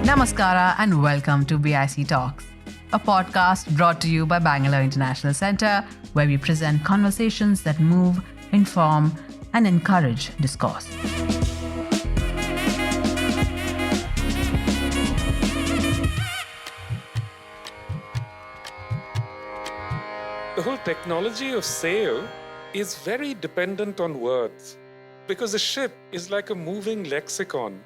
Namaskara and welcome to BIC Talks, a podcast brought to you by Bangalore International Centre, where we present conversations that move, inform, and encourage discourse. The whole technology of sail is very dependent on words because a ship is like a moving lexicon.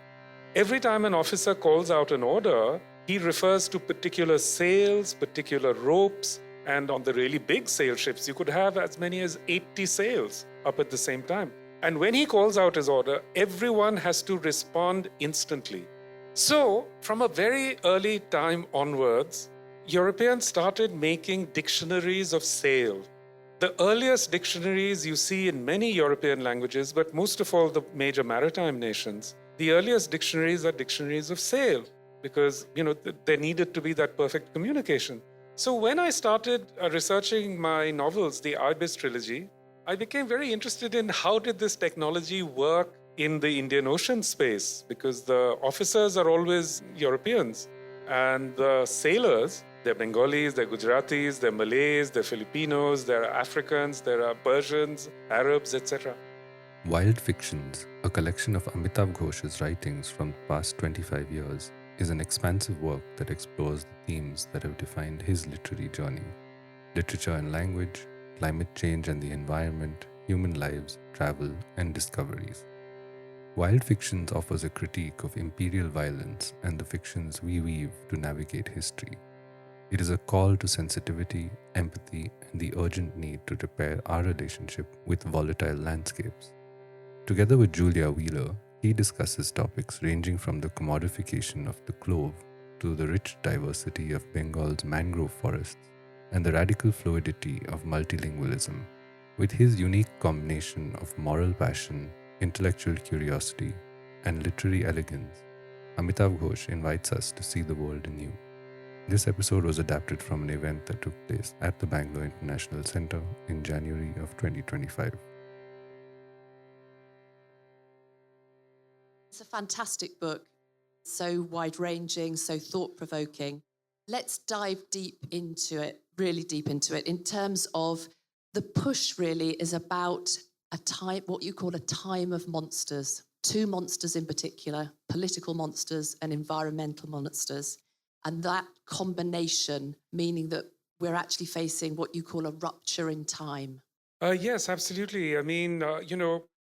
Every time an officer calls out an order, he refers to particular sails, particular ropes, and on the really big sail ships, you could have as many as 80 sails up at the same time. And when he calls out his order, everyone has to respond instantly. So, from a very early time onwards, Europeans started making dictionaries of sail. The earliest dictionaries you see in many European languages, but most of all the major maritime nations, the earliest dictionaries are dictionaries of sail because, there needed to be that perfect communication. So when I started researching my novels, the Ibis trilogy, I became very interested in how did this technology work in the Indian Ocean space, because the officers are always Europeans and the sailors, they're Bengalis, they're Gujaratis, they're Malays, they're Filipinos, they're Africans, there are Persians, Arabs, etc. Wild Fictions, a collection of Amitav Ghosh's writings from the past 25 years, is an expansive work that explores the themes that have defined his literary journey: literature and language, climate change and the environment, human lives, travel, and discoveries. Wild Fictions offers a critique of imperial violence and the fictions we weave to navigate history. It is a call to sensitivity, empathy, and the urgent need to repair our relationship with volatile landscapes. Together with Julia Wheeler, he discusses topics ranging from the commodification of the clove to the rich diversity of Bengal's mangrove forests and the radical fluidity of multilingualism. With his unique combination of moral passion, intellectual curiosity, and literary elegance, Amitav Ghosh invites us to see the world anew. This episode was adapted from an event that took place at the Bangalore International Centre in January of 2025. It's a fantastic book, so wide-ranging, so thought-provoking. Let's dive deep into it, really deep into it, in terms of the push really is about a time, what you call a time of monsters. Two monsters in particular, political monsters and environmental monsters. And that combination, meaning that we're actually facing what you call a rupture in time. Yes, absolutely. I mean,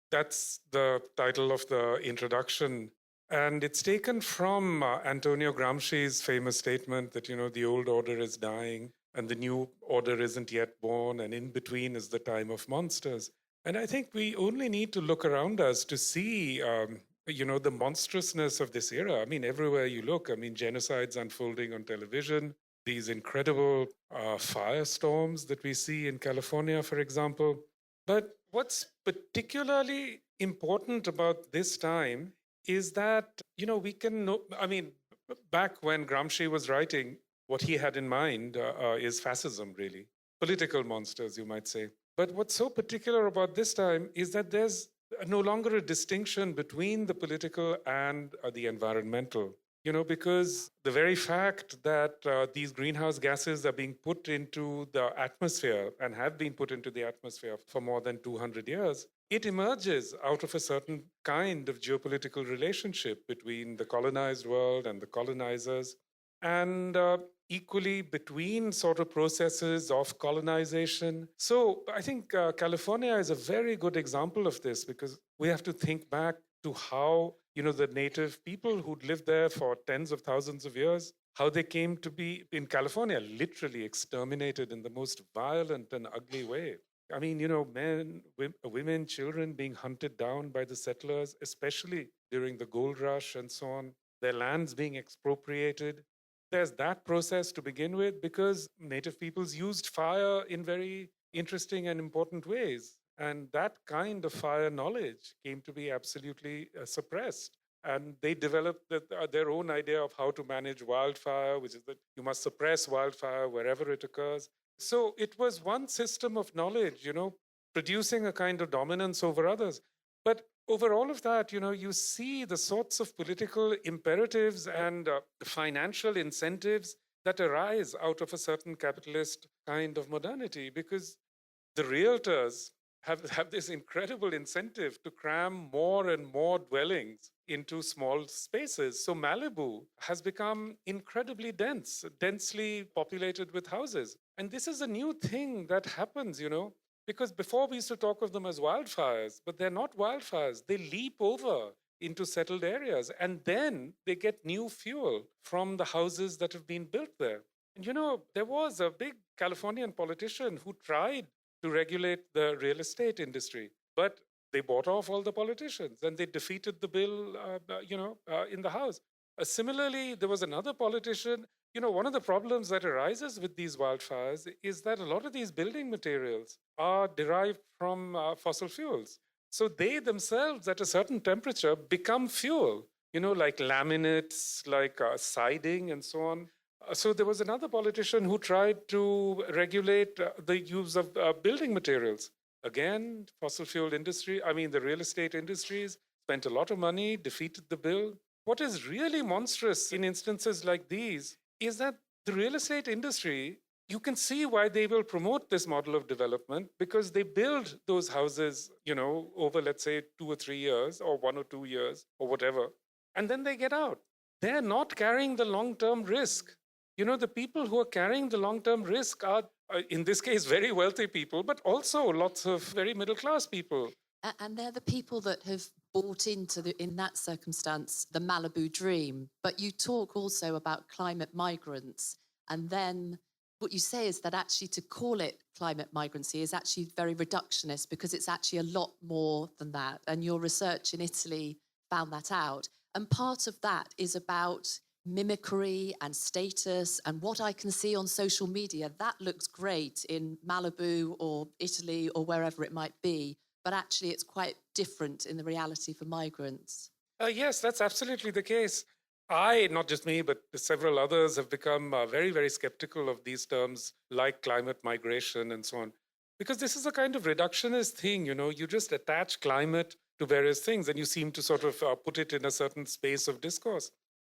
that's the title of the introduction. And it's taken from Antonio Gramsci's famous statement that, the old order is dying and the new order isn't yet born, and in between is the time of monsters. And I think we only need to look around us to see the monstrousness of this era. I mean, everywhere you look, genocides unfolding on television, these incredible firestorms that we see in California, for example. But what's particularly important about this time is that, we can know, back when Gramsci was writing, what he had in mind is fascism, really. Political monsters, you might say. But what's so particular about this time is that there's no longer a distinction between the political and the environmental, because the very fact that these greenhouse gases are being put into the atmosphere and have been put into the atmosphere for more than 200 years, it emerges out of a certain kind of geopolitical relationship between the colonized world and the colonizers, and equally between sort of processes of colonization. So I think California is a very good example of this, because we have to think back to how, the native people who'd lived there for tens of thousands of years, how they came to be in California literally exterminated in the most violent and ugly way. Men, women, children being hunted down by the settlers, especially during the gold rush and so on, their lands being expropriated. There's that process to begin with, because native peoples used fire in very interesting and important ways. And that kind of fire knowledge came to be absolutely suppressed. And they developed their own idea of how to manage wildfire, which is that you must suppress wildfire wherever it occurs. So it was one system of knowledge, producing a kind of dominance over others. But over all of that, you see the sorts of political imperatives and financial incentives that arise out of a certain capitalist kind of modernity, because the realtors have this incredible incentive to cram more and more dwellings into small spaces. So Malibu has become incredibly dense, densely populated with houses. And this is a new thing that happens, because before we used to talk of them as wildfires, but they're not wildfires. They leap over into settled areas, and then they get new fuel from the houses that have been built there. And there was a big Californian politician who tried to regulate the real estate industry, but they bought off all the politicians and they defeated the bill, in the House. Similarly, there was another politician. One of the problems that arises with these wildfires is that a lot of these building materials are derived from fossil fuels. So they themselves, at a certain temperature, become fuel, like laminates, like siding and so on. So there was another politician who tried to regulate the use of building materials. Again, fossil fuel industry, the real estate industries spent a lot of money, defeated the bill. What is really monstrous in instances like these is that the real estate industry, you can see why they will promote this model of development, because they build those houses, over, let's say, 2 or 3 years or 1 or 2 years or whatever, and then they get out. They're not carrying the long-term risk. The people who are carrying the long-term risk are, in this case, very wealthy people, but also lots of very middle-class people. And they're the people that have bought into, in that circumstance, the Malibu dream. But you talk also about climate migrants. And then what you say is that actually to call it climate migrancy is actually very reductionist, because it's actually a lot more than that. And your research in Italy found that out. And part of that is about mimicry and status, and what I can see on social media, that looks great in Malibu or Italy or wherever it might be, but actually it's quite different in the reality for migrants. Yes, that's absolutely the case. I, not just me, but several others have become very, very skeptical of these terms like climate migration and so on, because this is a kind of reductionist thing. You just attach climate to various things and you seem to sort of put it in a certain space of discourse.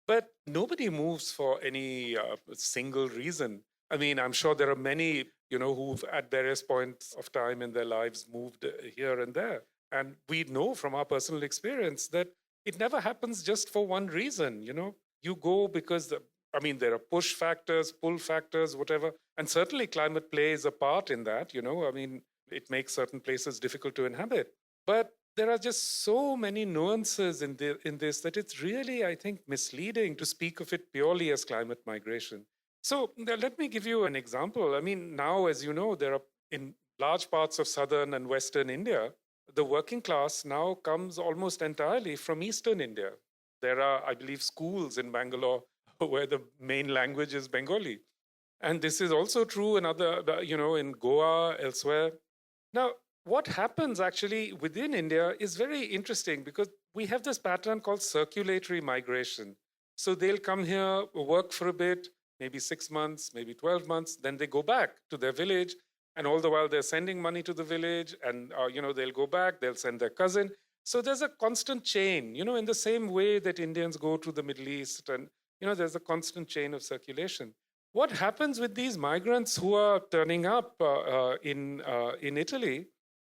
But nobody moves for any single reason. I'm sure there are many, who've at various points of time in their lives moved here and there. And we know from our personal experience that it never happens just for one reason. You go because, there are push factors, pull factors, whatever. And certainly climate plays a part in that, it makes certain places difficult to inhabit. But there are just so many nuances in this that it's really, I think, misleading to speak of it purely as climate migration. So let me give you an example. Now, as you know, there are in large parts of southern and western India, the working class now comes almost entirely from eastern India. There are, I believe, schools in Bangalore where the main language is Bengali. And this is also true in in Goa, elsewhere. Now, what happens actually within India is very interesting, because we have this pattern called circulatory migration. So they'll come here, work for a bit, maybe 6 months, maybe 12 months, then they go back to their village. And all the while they're sending money to the village, and they'll go back, they'll send their cousin. So there's a constant chain, in the same way that Indians go to the Middle East, and there's a constant chain of circulation. What happens with these migrants who are turning up in Italy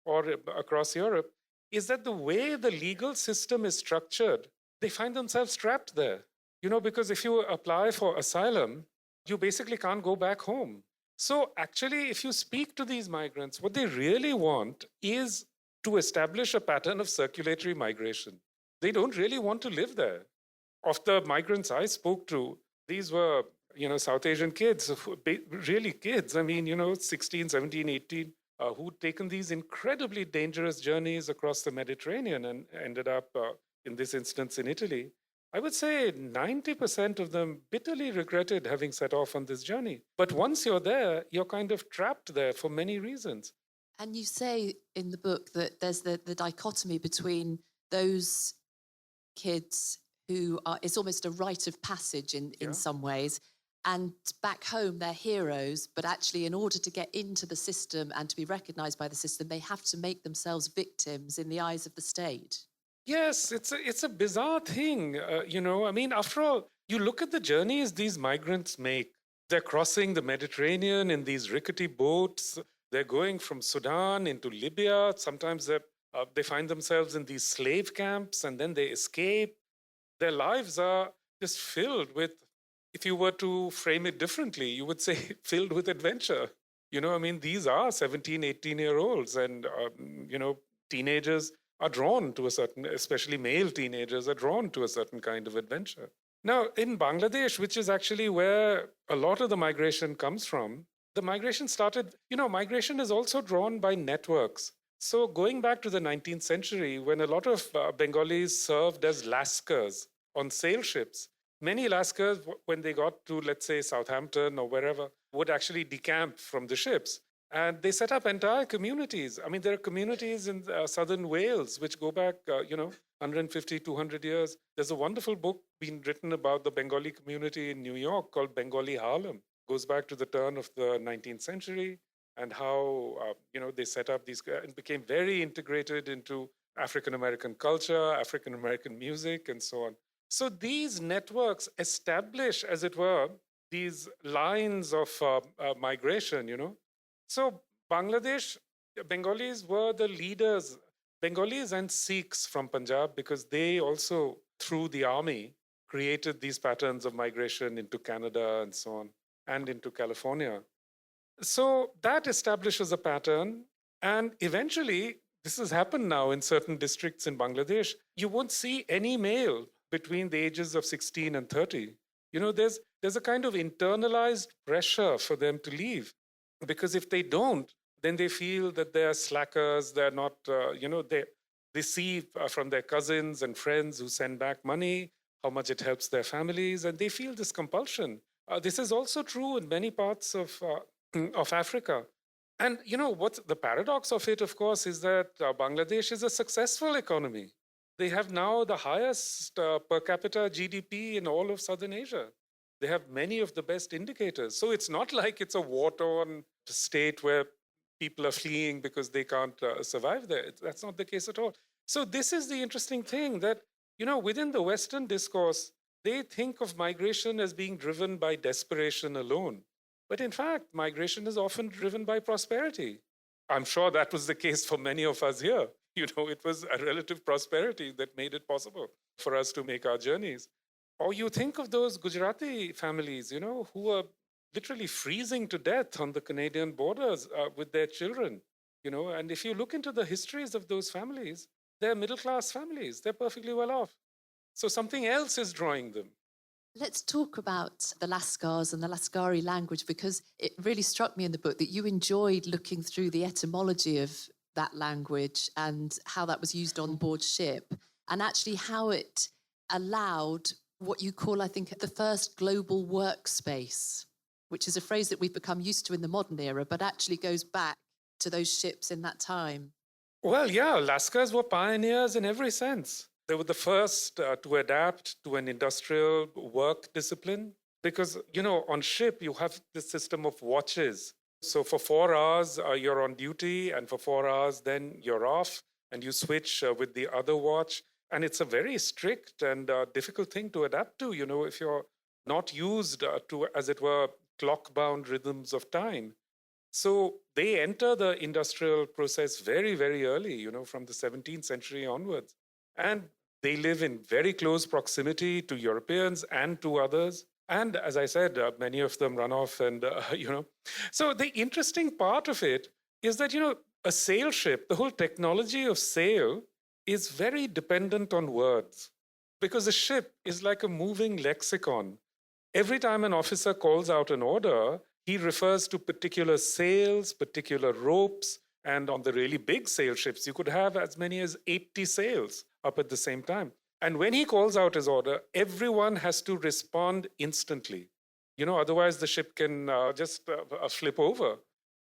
or across Europe is that the way the legal system is structured, they find themselves trapped there. Because if you apply for asylum, you basically can't go back home. So actually, if you speak to these migrants, what they really want is to establish a pattern of circulatory migration. They don't really want to live there. Of the migrants I spoke to, these were, South Asian kids, really kids. 16, 17, 18, who'd taken these incredibly dangerous journeys across the Mediterranean and ended up, in this instance, in Italy. I would say 90% of them bitterly regretted having set off on this journey. But once you're there, you're kind of trapped there for many reasons. And you say in the book that there's the dichotomy between those kids who are, it's almost a rite of passage in some ways, And back home, they're heroes, but actually in order to get into the system and to be recognised by the system, they have to make themselves victims in the eyes of the state. Yes, it's a bizarre thing. I mean, after all, you look at the journeys these migrants make. They're crossing the Mediterranean in these rickety boats. They're going from Sudan into Libya. Sometimes they find themselves in these slave camps and then they escape. Their lives are just filled with, if you were to frame it differently, you would say filled with adventure. I mean, these are 17, 18-year-olds and, teenagers are drawn to a certain, especially male teenagers are drawn to a certain kind of adventure. Now, in Bangladesh, which is actually where a lot of the migration comes from, the migration started, migration is also drawn by networks. So going back to the 19th century, when a lot of Bengalis served as lascars on sail ships, many lascars, when they got to, let's say, Southampton or wherever, would actually decamp from the ships. And they set up entire communities. I mean, there are communities in southern Wales which go back, 150, 200 years. There's a wonderful book being written about the Bengali community in New York called Bengali Harlem. Goes back to the turn of the 19th century and how, they set up these and became very integrated into African-American culture, African-American music, and so on. So these networks establish, as it were, these lines of migration, So Bangladesh, Bengalis were the leaders, Bengalis and Sikhs from Punjab, because they also, through the army, created these patterns of migration into Canada and so on, and into California. So that establishes a pattern. And eventually, this has happened now in certain districts in Bangladesh, you won't see any male between the ages of 16 and 30. There's a kind of internalized pressure for them to leave. Because if they don't, then they feel that they're slackers, they're not, they see from their cousins and friends who send back money, how much it helps their families, and they feel this compulsion. This is also true in many parts of Africa. And, what's the paradox of it, of course, is that Bangladesh is a successful economy. They have now the highest per capita GDP in all of Southern Asia. They have many of the best indicators. So it's not like it's a war-torn state where people are fleeing because they can't survive there. That's not the case at all. So this is the interesting thing that, within the Western discourse, they think of migration as being driven by desperation alone. But in fact, migration is often driven by prosperity. I'm sure that was the case for many of us here. It was a relative prosperity that made it possible for us to make our journeys. Or you think of those Gujarati families, who were literally freezing to death on the Canadian borders with their children, and if you look into the histories of those families, they're middle-class families. They're perfectly well off. So something else is drawing them. Let's talk about the Lascars and the Lascari language, because it really struck me in the book that you enjoyed looking through the etymology of that language and how that was used on board ship, and actually how it allowed what you call, I think, the first global workspace, which is a phrase that we've become used to in the modern era, but actually goes back to those ships in that time. Well, yeah, Lascars were pioneers in every sense. They were the first to adapt to an industrial work discipline because, on ship, you have this system of watches. So for 4 hours, you're on duty, and for 4 hours, then you're off, and you switch with the other watch. And it's a very strict and difficult thing to adapt to, if you're not used to, as it were, clock-bound rhythms of time. So they enter the industrial process very, very early, from the 17th century onwards. And they live in very close proximity to Europeans and to others. And as I said, many of them run off and, So the interesting part of it is that, a sail ship, the whole technology of sail, is very dependent on words because a ship is like a moving lexicon. Every time an officer calls out an order, he refers to particular sails, particular ropes, and on the really big sail ships, you could have as many as 80 sails up at the same time. And when he calls out his order, everyone has to respond instantly. Otherwise the ship can just flip over.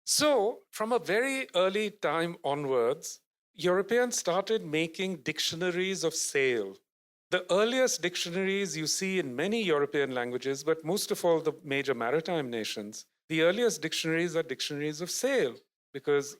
So from a very early time onwards, Europeans started making dictionaries of sail. The earliest dictionaries you see in many European languages, but most of all the major maritime nations, the earliest dictionaries are dictionaries of sail because,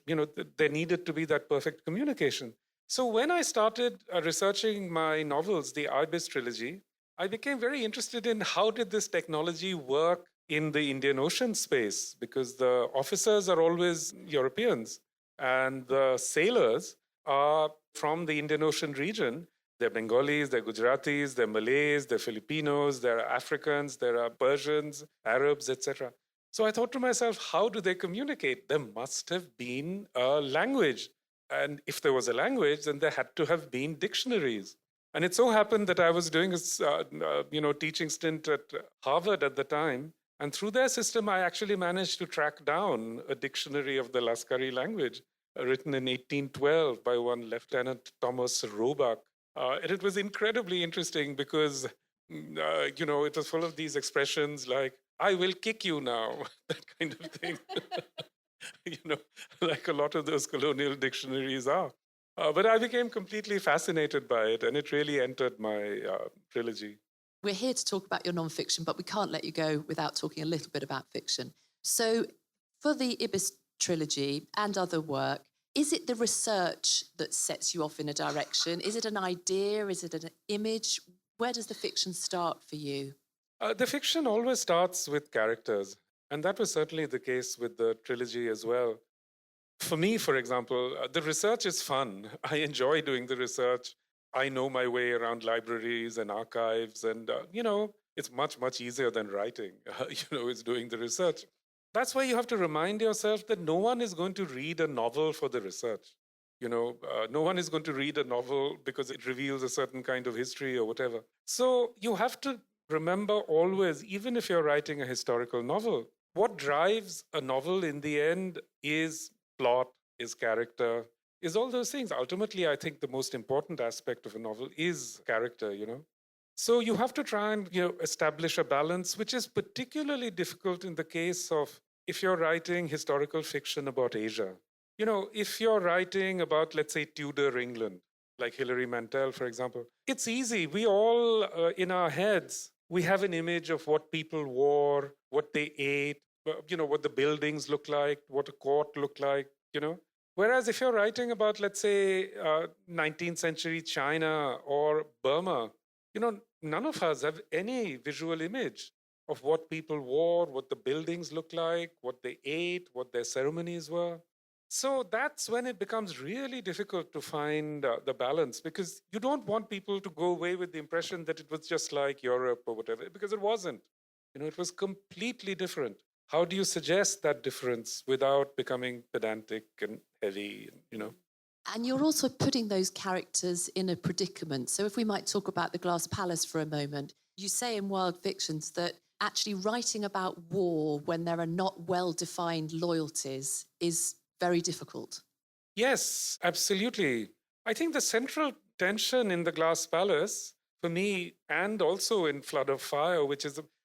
there needed to be that perfect communication. So when I started researching my novels, the Ibis trilogy, I became very interested in how did this technology work in the Indian Ocean space, because the officers are always Europeans and the sailors are from the Indian Ocean region. They're Bengalis, they're Gujaratis, they're Malays, they're Filipinos, there are Africans, there are Persians, Arabs, etc. So I thought to myself, how do they communicate? There must have been a language. And if there was a language, then there had to have been dictionaries. And it so happened that I was doing a teaching stint at Harvard at the time. And through their system, I actually managed to track down a dictionary of the Lascari language written in 1812 by one Lieutenant Thomas Roebuck. And it was incredibly interesting because, it was full of these expressions like, I will kick you now, that kind of thing. Like a lot of those colonial dictionaries are. But I became completely fascinated by it, and it really entered my trilogy. We're here to talk about your nonfiction, but we can't let you go without talking a little bit about fiction. So for the Ibis trilogy and other work, is it the research that sets you off in a direction? Is it an idea? Is it an image? Where does the fiction start for you? The fiction always starts with characters, and that was certainly the case with the trilogy as well. For me, for example, the research is fun. I enjoy doing the research. I know my way around libraries and archives, and, it's much, much easier than writing, it's doing the research. That's why you have to remind yourself that no one is going to read a novel for the research. No one is going to read a novel because it reveals a certain kind of history or whatever. So you have to remember always, even if you're writing a historical novel, what drives a novel in the end is plot, is character, is all those things. Ultimately, I think the most important aspect of a novel is character, So you have to try and, establish a balance, which is particularly difficult in the case of if you're writing historical fiction about Asia. If you're writing about, let's say, Tudor England, like Hilary Mantel, for example, it's easy. We all, in our heads, we have an image of what people wore, what they ate, what the buildings look like, what a court looked like, Whereas if you're writing about, let's say, 19th century China or Burma, none of us have any visual image of what people wore, what the buildings looked like, what they ate, what their ceremonies were. So that's when it becomes really difficult to find the balance, because you don't want people to go away with the impression that it was just like Europe or whatever, because it wasn't. It was completely different. How do you suggest that difference without becoming pedantic and heavy, And you're also putting those characters in a predicament. So if we might talk about the Glass Palace for a moment, you say in Wild Fictions that actually writing about war when there are not well-defined loyalties is very difficult. Yes, absolutely. I think the central tension in the Glass Palace, for me, and also in Flood of Fire,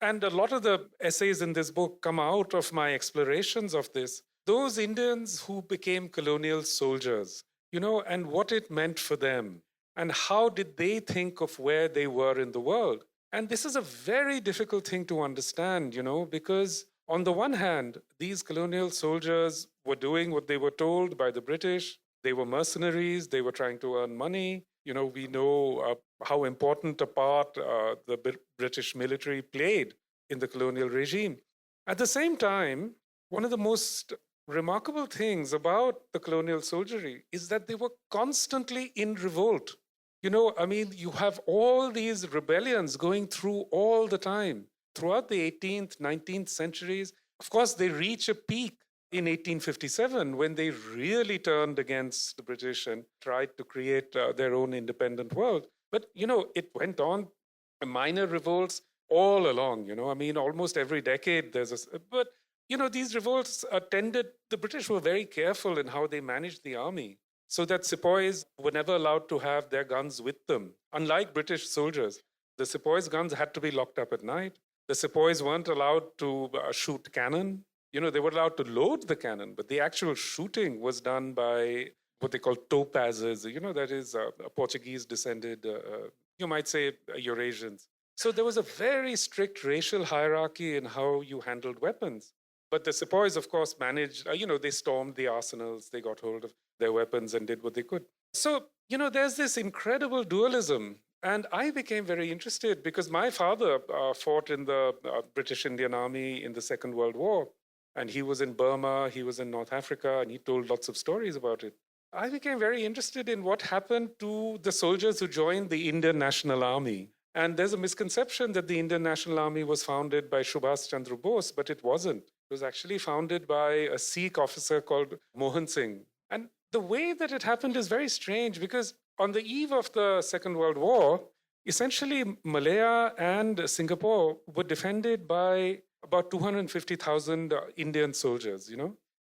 and a lot of the essays in this book come out of my explorations of this, those Indians who became colonial soldiers, and what it meant for them, and how did they think of where they were in the world. And this is a very difficult thing to understand, because on the one hand, these colonial soldiers were doing what they were told by the British. They were mercenaries. They were trying to earn money. We know how important a part the British military played in the colonial regime. At the same time, one of the most remarkable things about the colonial soldiery is that they were constantly in revolt. You have all these rebellions going through all the time. Throughout the 18th, 19th centuries, of course, they reach a peak in 1857 when they really turned against the British and tried to create their own independent world. But, it went on, minor revolts all along, almost every decade there's a... But, these revolts the British were very careful in how they managed the army, so that sepoys were never allowed to have their guns with them. Unlike British soldiers, the sepoys' guns had to be locked up at night. The sepoys weren't allowed to shoot cannon. They were allowed to load the cannon, but the actual shooting was done by what they call topazes, that is a Portuguese descended, you might say Eurasians. So there was a very strict racial hierarchy in how you handled weapons. But the sepoys, of course, managed, they stormed the arsenals, they got hold of their weapons and did what they could. So, there's this incredible dualism. And I became very interested because my father fought in the British Indian Army in the Second World War. And he was in Burma, he was in North Africa, and he told lots of stories about it. I became very interested in what happened to the soldiers who joined the Indian National Army. And there's a misconception that the Indian National Army was founded by Subhas Chandra Bose, but it wasn't. It was actually founded by a Sikh officer called Mohan Singh. And the way that it happened is very strange because on the eve of the Second World War, essentially Malaya and Singapore were defended by about 250,000 Indian soldiers,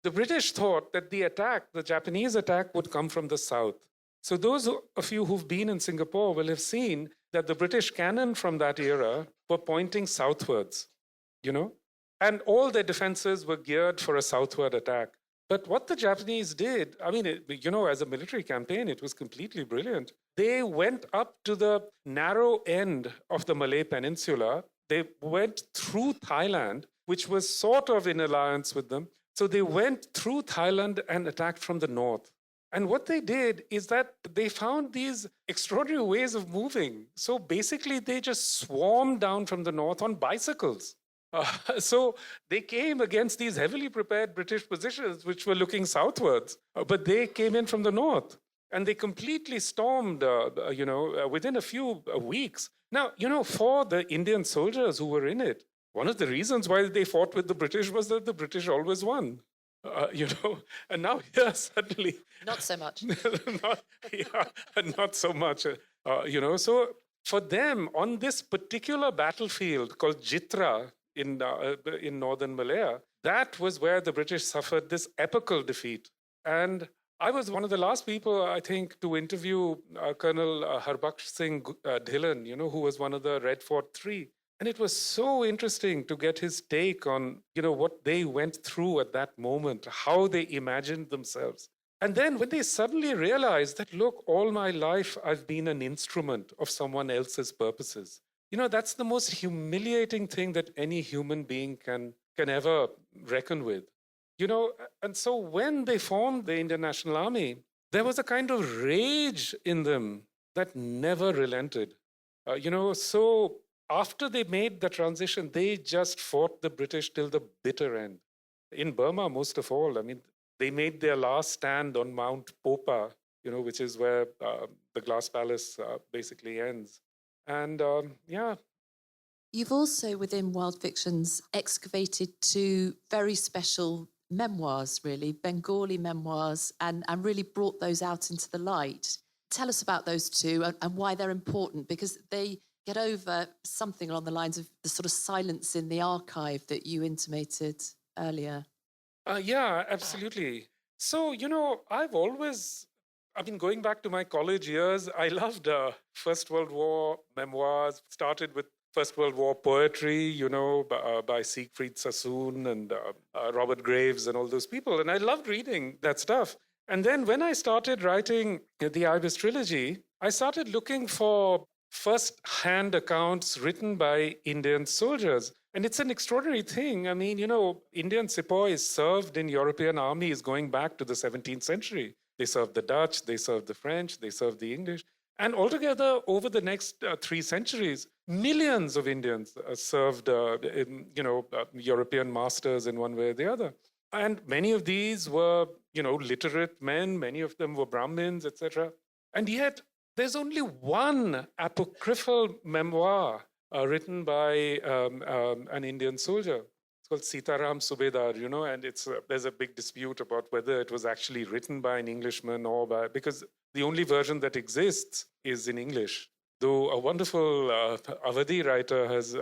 The British thought that the Japanese attack would come from the south. So those of you who've been in Singapore will have seen that the British cannon from that era were pointing southwards, And all their defenses were geared for a southward attack. But what the Japanese did, as a military campaign, it was completely brilliant. They went up to the narrow end of the Malay Peninsula. They went through Thailand, which was sort of in alliance with them. So they went through Thailand and attacked from the north. And what they did is that they found these extraordinary ways of moving. So basically, they just swarmed down from the north on bicycles. So they came against these heavily prepared British positions, which were looking southwards. But they came in from the north. And they completely stormed, within a few weeks. Now, for the Indian soldiers who were in it, one of the reasons why they fought with the British was that the British always won. And now here suddenly... Not so much. not so much. So for them, on this particular battlefield called Jitra in northern Malaya, that was where the British suffered this epical defeat. And I was one of the last people, I think, to interview Colonel Harbaksh Singh Dhillon, who was one of the Red Fort 3. And it was so interesting to get his take on, what they went through at that moment, how they imagined themselves. And then when they suddenly realized that, look, all my life I've been an instrument of someone else's purposes. That's the most humiliating thing that any human being can ever reckon with. And so when they formed the Indian National Army, there was a kind of rage in them that never relented. So after they made the transition, they just fought the British till the bitter end. In Burma, most of all, they made their last stand on Mount Popa, which is where the Glass Palace basically ends. And You've also, within Wild Fictions, excavated two very special memoirs, really, Bengali memoirs, and really brought those out into the light. Tell us about those two and why they're important, because they get over something along the lines of the sort of silence in the archive that you intimated earlier. Yeah, absolutely. So, going back to my college years, I loved First World War memoirs, started with First World War poetry, by Siegfried Sassoon and Robert Graves and all those people. And I loved reading that stuff. And then when I started writing the Ibis trilogy, I started looking for first-hand accounts written by Indian soldiers. And it's an extraordinary thing. Indian sepoys served in European armies going back to the 17th century. They served the Dutch, they served the French, they served the English. And altogether, over the next 3 centuries, millions of Indians served European masters in one way or the other. And many of these were, literate men, many of them were Brahmins, etc. And yet, there's only one apocryphal memoir written by an Indian soldier. It's called Sitaram Subedar, and there's a big dispute about whether it was actually written by an Englishman because the only version that exists is in English. Though a wonderful Awadhi writer has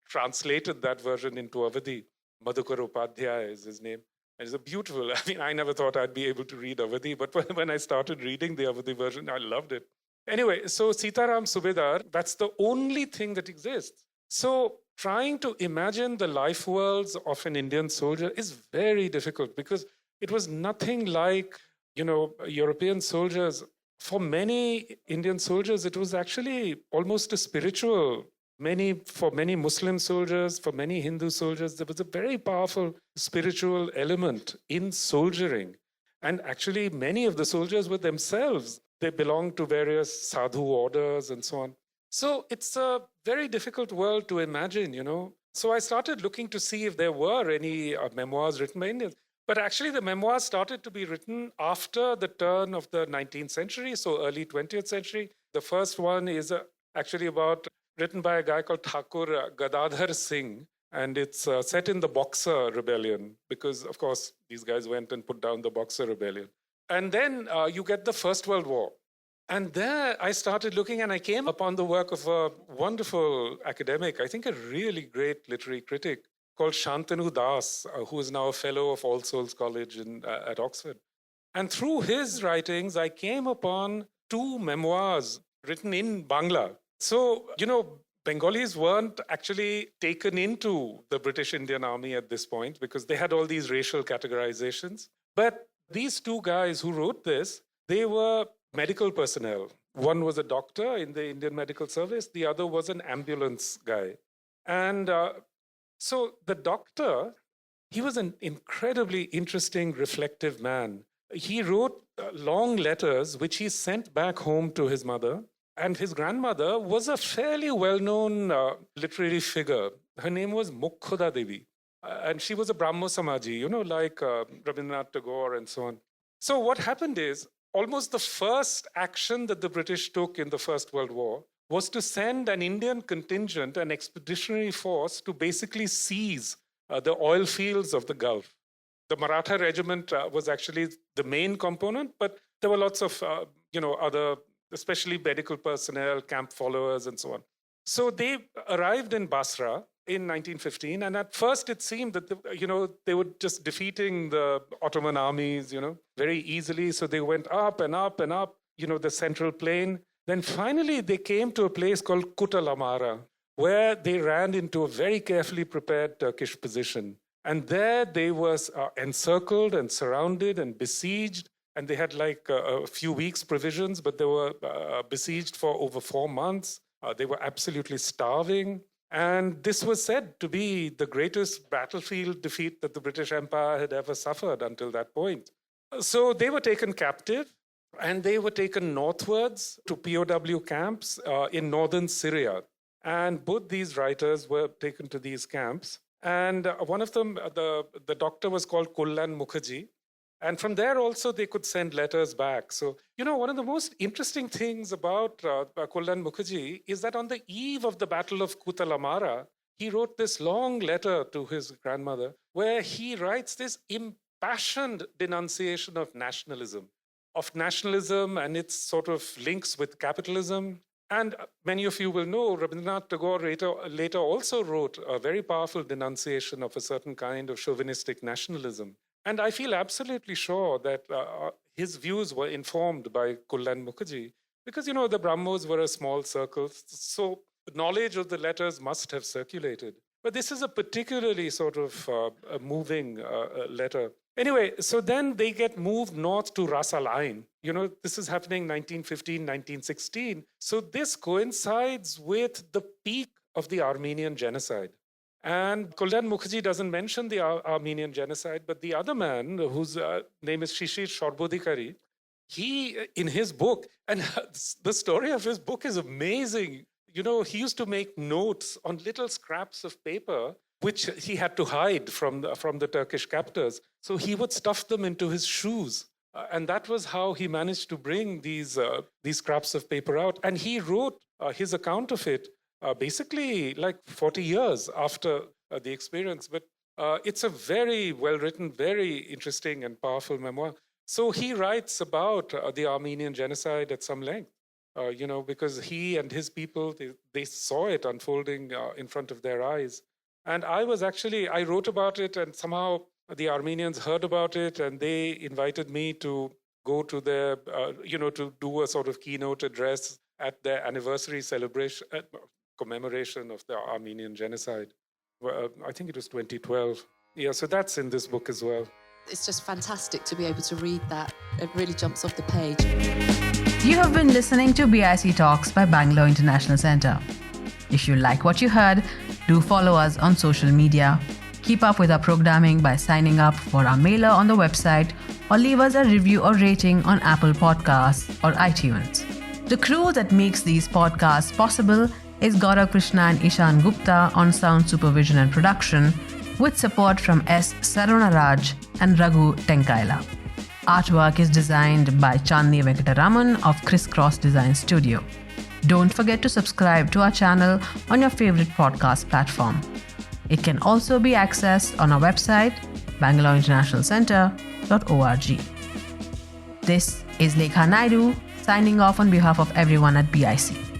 translated that version into Awadhi. Madhukar Upadhyay is his name. And it's a beautiful, I never thought I'd be able to read Awadhi, but when I started reading the Awadhi version, I loved it. Anyway, so Sitaram Subedar, that's the only thing that exists. So trying to imagine the life worlds of an Indian soldier is very difficult because it was nothing like European soldiers, for many Indian soldiers, it was actually almost a spiritual. For many Muslim soldiers, for many Hindu soldiers, there was a very powerful spiritual element in soldiering. And actually, many of the soldiers were themselves, they belonged to various sadhu orders and so on. So it's a very difficult world to imagine. So I started looking to see if there were any memoirs written by Indians. But actually, the memoirs started to be written after the turn of the 19th century, so early 20th century. The first one is actually written by a guy called Thakur Gadadhar Singh, and it's set in the Boxer Rebellion, because, of course, these guys went and put down the Boxer Rebellion. And then you get the First World War. And there I started looking, and I came upon the work of a wonderful academic, I think a really great literary critic, called Shantanu Das, who is now a fellow of All Souls College at Oxford. And through his writings, I came upon two memoirs written in Bangla. So, Bengalis weren't actually taken into the British Indian Army at this point because they had all these racial categorizations. But these two guys who wrote this, they were medical personnel. One was a doctor in the Indian Medical Service. The other was an ambulance guy. And so the doctor, he was an incredibly interesting, reflective man. He wrote long letters, which he sent back home to his mother. And his grandmother was a fairly well-known literary figure. Her name was Mukhoda Devi. And she was a Brahmo Samaji, like Rabindranath Tagore and so on. So what happened is, almost the first action that the British took in the First World War was to send an Indian contingent, an expeditionary force, to basically seize the oil fields of the Gulf. The Maratha regiment was actually the main component, but there were lots of, other, especially medical personnel, camp followers, and so on. So they arrived in Basra in 1915, and at first it seemed that they were just defeating the Ottoman armies, very easily. So they went up and up and up, the central plain. Then finally they came to a place called Kut al-Amara, where they ran into a very carefully prepared Turkish position. And there they were encircled and surrounded and besieged. And they had like a few weeks' provisions, but they were besieged for over 4 months. They were absolutely starving. And this was said to be the greatest battlefield defeat that the British Empire had ever suffered until that point. So they were taken captive, and they were taken northwards to POW camps in northern Syria. And both these writers were taken to these camps. And one of them, the doctor, was called Kullan Mukherjee. And from there also, they could send letters back. So, one of the most interesting things about Kullan Mukherjee is that on the eve of the Battle of Kut al-Amara, he wrote this long letter to his grandmother where he writes this impassioned denunciation of nationalism and its sort of links with capitalism. And many of you will know Rabindranath Tagore later also wrote a very powerful denunciation of a certain kind of chauvinistic nationalism. And I feel absolutely sure that his views were informed by Kullan Mukherjee because, the Brahmos were a small circle, so knowledge of the letters must have circulated. But this is a particularly sort of a moving letter. Anyway, so then they get moved north to Ras Al Ain. This is happening 1915, 1916. So this coincides with the peak of the Armenian genocide. And Kullan Mukherjee doesn't mention the Armenian genocide, but the other man, whose name is Shishir Shorbodikari, he, in his book, and the story of his book is amazing. He used to make notes on little scraps of paper, which he had to hide from the Turkish captors. So he would stuff them into his shoes. And that was how he managed to bring these scraps of paper out. And he wrote his account of it basically like 40 years after the experience. But it's a very well-written, very interesting and powerful memoir. So he writes about the Armenian genocide at some length, because he and his people, they saw it unfolding in front of their eyes. And I wrote about it, and somehow the Armenians heard about it, and they invited me to go to their, to do a sort of keynote address at their anniversary celebration, commemoration of the Armenian genocide. I think it was 2012. Yeah, so that's in this book as well. It's just fantastic to be able to read that. It really jumps off the page. You have been listening to BIC Talks by Bangalore International Centre. If you like what you heard, do follow us on social media. Keep up with our programming by signing up for our mailer on the website or leave us a review or rating on Apple Podcasts or iTunes. The crew that makes these podcasts possible is Gaurav Krishna and Ishan Gupta on sound supervision and production, with support from S. Sarunaraj and Raghu Tenkaila. Artwork is designed by Chandni Venkataraman of Crisscross Design Studio. Don't forget to subscribe to our channel on your favorite podcast platform. It can also be accessed on our website, bangaloreinternationalcentre.org. This is Lekha Naidu signing off on behalf of everyone at BIC.